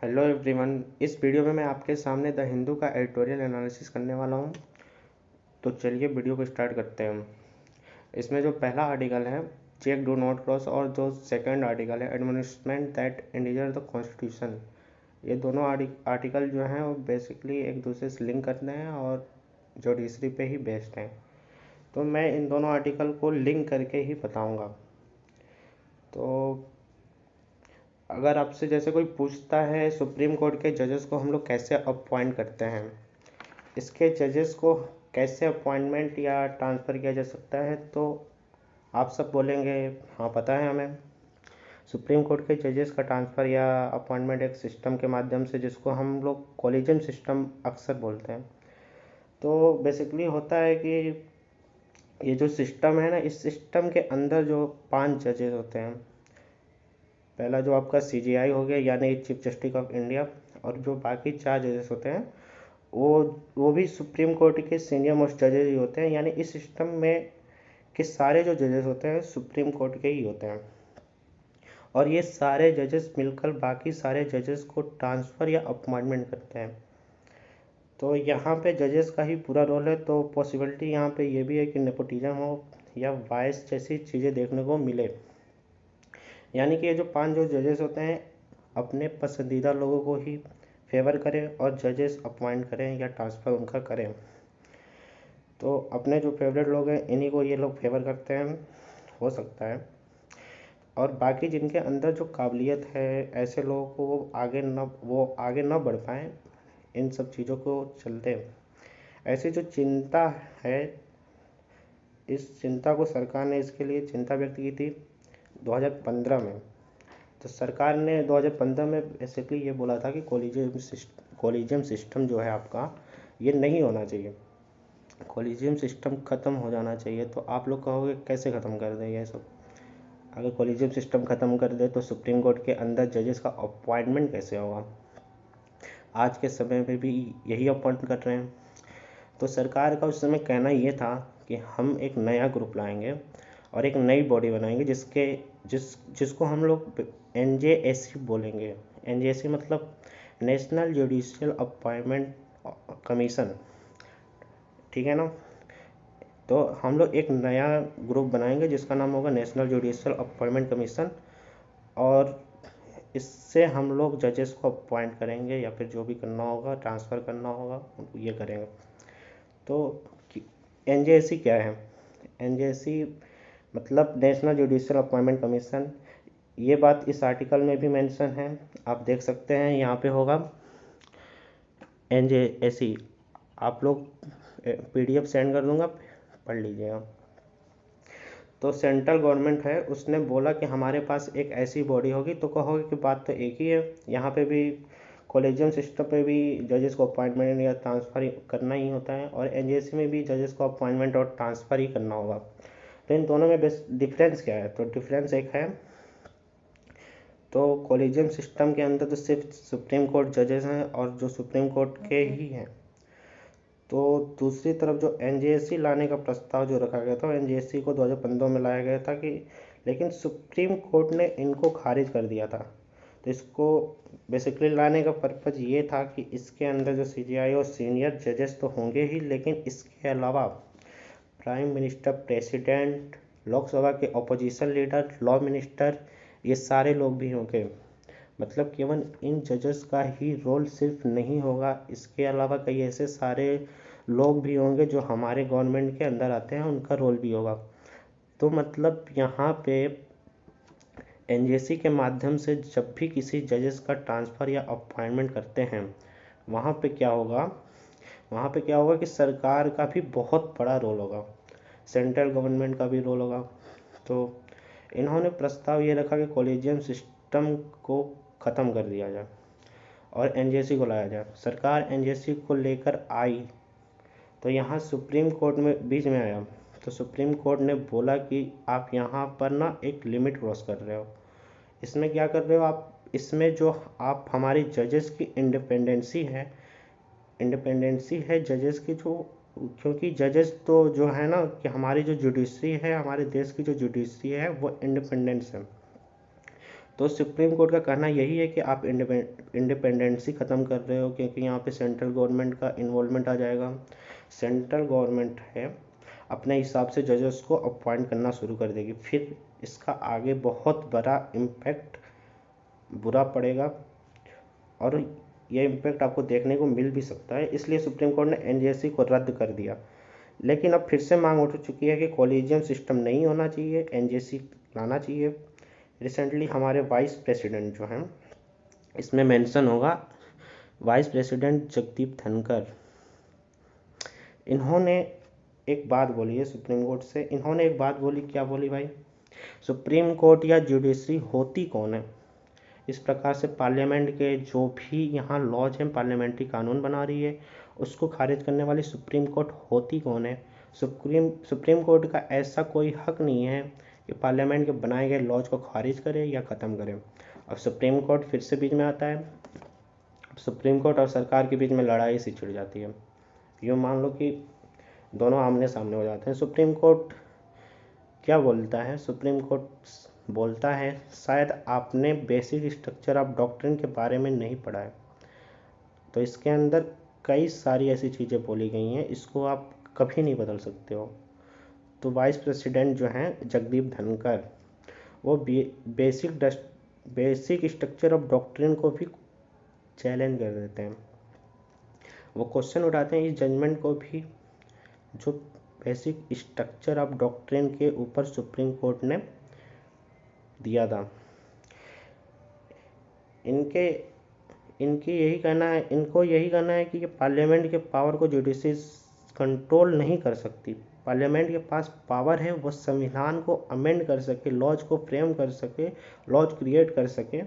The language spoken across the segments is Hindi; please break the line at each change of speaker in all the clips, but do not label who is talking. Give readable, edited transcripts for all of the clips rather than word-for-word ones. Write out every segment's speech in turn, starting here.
Hello everyone. इस वीडियो में मैं आपके सामने द हिंदू का एडिटोरियल एनालिसिस करने वाला हूं। तो चलिए वीडियो को स्टार्ट करते हैं। इसमें जो पहला आर्टिकल है चेक डू नॉट क्रॉस और जो सेकंड आर्टिकल है एडमोनिशमेंट दैट एंडेंजर द कॉन्स्टिट्यूशन, ये दोनों आर्टिकल जो हैं वो बेसिकली एक दूसरे से लिंक करते हैं और जुडिशरी पे ही बेस्ड हैं। तो मैं इन दोनों आर्टिकल को लिंक करके ही बताऊँगा। तो अगर आपसे जैसे कोई पूछता है सुप्रीम कोर्ट के जजेस को हम लोग कैसे अपॉइंट करते हैं, इसके जजेस को कैसे अपॉइंटमेंट या ट्रांसफ़र किया जा सकता है, तो आप सब बोलेंगे हाँ पता है हमें। सुप्रीम कोर्ट के जजेस का ट्रांसफ़र या अपॉइंटमेंट एक सिस्टम के माध्यम से, जिसको हम लोग कॉलेजियम सिस्टम अक्सर बोलते हैं। तो बेसिकली होता है कि ये जो सिस्टम है ना, इस सिस्टम के अंदर जो 5 जजेस होते हैं, पहला जो आपका सीजीआई हो गया यानी चीफ जस्टिस ऑफ इंडिया, और जो बाकी 4 जजेस होते हैं वो भी सुप्रीम कोर्ट के सीनियर मोस्ट जजेस ही होते हैं। यानी इस सिस्टम में के सारे जो जजेस होते हैं सुप्रीम कोर्ट के ही होते हैं, और ये सारे जजेस मिलकर बाकी सारे जजेस को ट्रांसफ़र या अपॉइंटमेंट करते हैं। तो यहाँ पे जजेस का ही पूरा रोल है। तो पॉसिबिलिटी यहाँ पे ये भी है कि नेपोटिज्म हो या वाइस जैसी चीज़ें देखने को मिले। यानी कि ये जो 5 जो जजेस होते हैं अपने पसंदीदा लोगों को ही फेवर करें और जजेस अपॉइंट करें या ट्रांसफ़र उनका करें। तो अपने जो फेवरेट लोग हैं इन्हीं को ये लोग फेवर करते हैं, हो सकता है। और बाकी जिनके अंदर जो काबिलियत है ऐसे लोगों को वो आगे ना बढ़ पाएँ इन सब चीज़ों को चलते। ऐसी जो चिंता है, इस चिंता को सरकार ने इसके लिए चिंता व्यक्त की थी 2015 में। तो सरकार ने 2015 में बेसिकली ये बोला था कि कॉलेजियम सिस्टम जो है आपका ये नहीं होना चाहिए, कॉलेजियम सिस्टम ख़त्म हो जाना चाहिए। तो आप लोग कहोगे कैसे ख़त्म कर दें ये सब? अगर कॉलेजियम सिस्टम ख़त्म कर दे तो सुप्रीम कोर्ट के अंदर जजेस का अपॉइंटमेंट कैसे होगा? आज के समय में भी यही अपॉइंट कर रहे हैं। तो सरकार का उस समय कहना ये था कि हम एक नया ग्रुप लाएंगे और एक नई बॉडी बनाएंगे जिसको हम लोग एनजेएसी बोलेंगे। एनजेएसी मतलब नेशनल जुडिशियल अपॉइंटमेंट कमीशन, ठीक है ना। तो हम लोग एक नया ग्रुप बनाएंगे जिसका नाम होगा नेशनल जुडिशियल अपॉइंटमेंट कमीशन, और इससे हम लोग जजेस को अपॉइंट करेंगे या फिर जो भी करना होगा ट्रांसफ़र करना होगा ये करेंगे। तो एनजेएसी क्या है? एनजेएसी मतलब नेशनल जुडिशियल अपॉइंटमेंट कमीशन। ये बात इस आर्टिकल में भी मेंशन है, आप देख सकते हैं यहाँ पे होगा एनजेएसी। आप लोग पीडीएफ सेंड कर दूंगा, पढ़ लीजिएगा। तो सेंट्रल गवर्नमेंट है, उसने बोला कि हमारे पास एक ऐसी बॉडी होगी। तो कहोगे कि बात तो एक ही है, यहाँ पे भी कॉलेजियम सिस्टम पे भी जजेस को अपॉइंटमेंट या ट्रांसफ़र करना ही होता है, और एनजेसी में भी जजेस को अपॉइंटमेंट और ट्रांसफ़र ही करना होगा। तो इन दोनों में बेस्ट डिफरेंस क्या है? तो डिफरेंस एक है, तो कॉलेजियम सिस्टम के अंदर तो सिर्फ सुप्रीम कोर्ट जजेस हैं और जो सुप्रीम कोर्ट के ही हैं। तो दूसरी तरफ जो एनजेएसी लाने का प्रस्ताव जो रखा गया था, एनजेएसी को 2015 में लाया गया था कि, लेकिन सुप्रीम कोर्ट ने इनको खारिज कर दिया था। तो इसको बेसिकली लाने का पर्पज़ ये था कि इसके अंदर जो सीजीआई और सीनियर जजेस तो होंगे ही, लेकिन इसके अलावा प्राइम मिनिस्टर, प्रेसिडेंट, लोकसभा के अपोजिशन लीडर, लॉ मिनिस्टर, ये सारे लोग भी होंगे। मतलब केवल इन जजेस का ही रोल सिर्फ नहीं होगा, इसके अलावा कई ऐसे सारे लोग भी होंगे जो हमारे गवर्नमेंट के अंदर आते हैं, उनका रोल भी होगा। तो मतलब यहाँ पे एनजेसी के माध्यम से जब भी किसी जजेस का ट्रांसफ़र या अपॉइंटमेंट करते हैं, वहाँ पे क्या होगा, कि सरकार का भी बहुत बड़ा रोल होगा, सेंट्रल गवर्नमेंट का भी रोल होगा। तो इन्होंने प्रस्ताव ये रखा कि कॉलेजियम सिस्टम को ख़त्म कर दिया जाए और एनजेसी को लाया जाए। सरकार एनजेसी को लेकर आई तो यहाँ सुप्रीम कोर्ट में बीच में आया। तो सुप्रीम कोर्ट ने बोला कि आप यहाँ पर ना एक लिमिट क्रॉस कर रहे हो। इसमें क्या कर रहे हो आप? इसमें जो आप हमारी जजेस की इंडिपेंडेंसी है जजेस की, जो क्योंकि जजेस तो जो है ना कि हमारी जो जुडिशरी है, हमारे देश की जो जुडिशरी है वो इंडिपेंडेंस है। तो सुप्रीम कोर्ट का कहना यही है कि आप इंडिपेंडेंसी ख़त्म कर रहे हो, क्योंकि यहाँ पे सेंट्रल गवर्नमेंट का इन्वॉल्वमेंट आ जाएगा। सेंट्रल गवर्नमेंट है अपने हिसाब से जजेस को अपॉइंट करना शुरू कर देगी, फिर इसका आगे बहुत बड़ा इम्पैक्ट बुरा पड़ेगा और ये इम्पैक्ट आपको देखने को मिल भी सकता है। इसलिए सुप्रीम कोर्ट ने एनजेसी को रद्द कर दिया। लेकिन अब फिर से मांग उठ चुकी है कि कॉलेजियम सिस्टम नहीं होना चाहिए, एनजेसी लाना चाहिए। रिसेंटली हमारे वाइस प्रेसिडेंट जो हैं, इसमें मेंशन होगा वाइस प्रेसिडेंट जगदीप धनखड़, इन्होंने एक बात बोली है सुप्रीम कोर्ट से। इन्होंने एक बात बोली, क्या बोली भाई? सुप्रीम कोर्ट या जुडिशरी होती कौन है? इस प्रकार से पार्लियामेंट के जो भी यहाँ लॉज हैं, पार्लियामेंट्री कानून बना रही है, उसको खारिज करने वाली सुप्रीम कोर्ट होती कौन है? सुप्रीम कोर्ट का ऐसा कोई हक नहीं है कि पार्लियामेंट के बनाए गए लॉज को खारिज करे या ख़त्म करे। अब सुप्रीम कोर्ट फिर से बीच में आता है। सुप्रीम कोर्ट और सरकार के बीच में लड़ाई सी छिड़ जाती है। यूँ मान लो कि दोनों आमने सामने हो जाते हैं। सुप्रीम कोर्ट क्या बोलता है? सुप्रीम कोर्ट बोलता है, शायद आपने बेसिक स्ट्रक्चर ऑफ डॉक्ट्रिन के बारे में नहीं पढ़ा है। तो इसके अंदर कई सारी ऐसी चीज़ें बोली गई हैं, इसको आप कभी नहीं बदल सकते हो। तो वाइस प्रेसिडेंट जो हैं जगदीप धनखड़, वो बेसिक स्ट्रक्चर ऑफ डॉक्ट्रिन को भी चैलेंज कर देते हैं। वो क्वेश्चन उठाते हैं इस जजमेंट को भी, जो बेसिक स्ट्रक्चर ऑफ डॉक्ट्रिन के ऊपर सुप्रीम कोर्ट ने दिया था। इनको यही कहना है कि ये पार्लियामेंट के पावर को जुडिशरी कंट्रोल नहीं कर सकती। पार्लियामेंट के पास पावर है, वो संविधान को अमेंड कर सके, लॉज को फ्रेम कर सके, लॉज क्रिएट कर सके,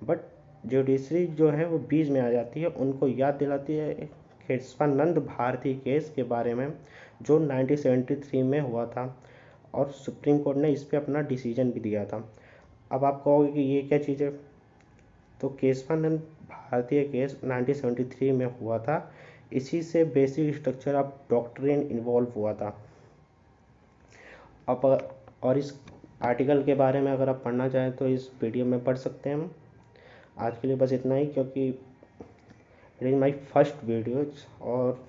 बट जुडिशरी जो है वो बीच में आ जाती है। उनको याद दिलाती है केशवानंद भारती केस के बारे में, जो 1973 में हुआ था और सुप्रीम कोर्ट ने इस पर अपना डिसीजन भी दिया था। अब आप कहोगे कि ये क्या चीज़ है? तो केशवानंद भारतीय केस 1973 में हुआ था, इसी से basic structure of doctrine involve हुआ था। अब और इस आर्टिकल के बारे में अगर आप पढ़ना चाहें तो इस वीडियो में पढ़ सकते हैं हम। आज के लिए बस इतना ही, क्योंकि it is my first video और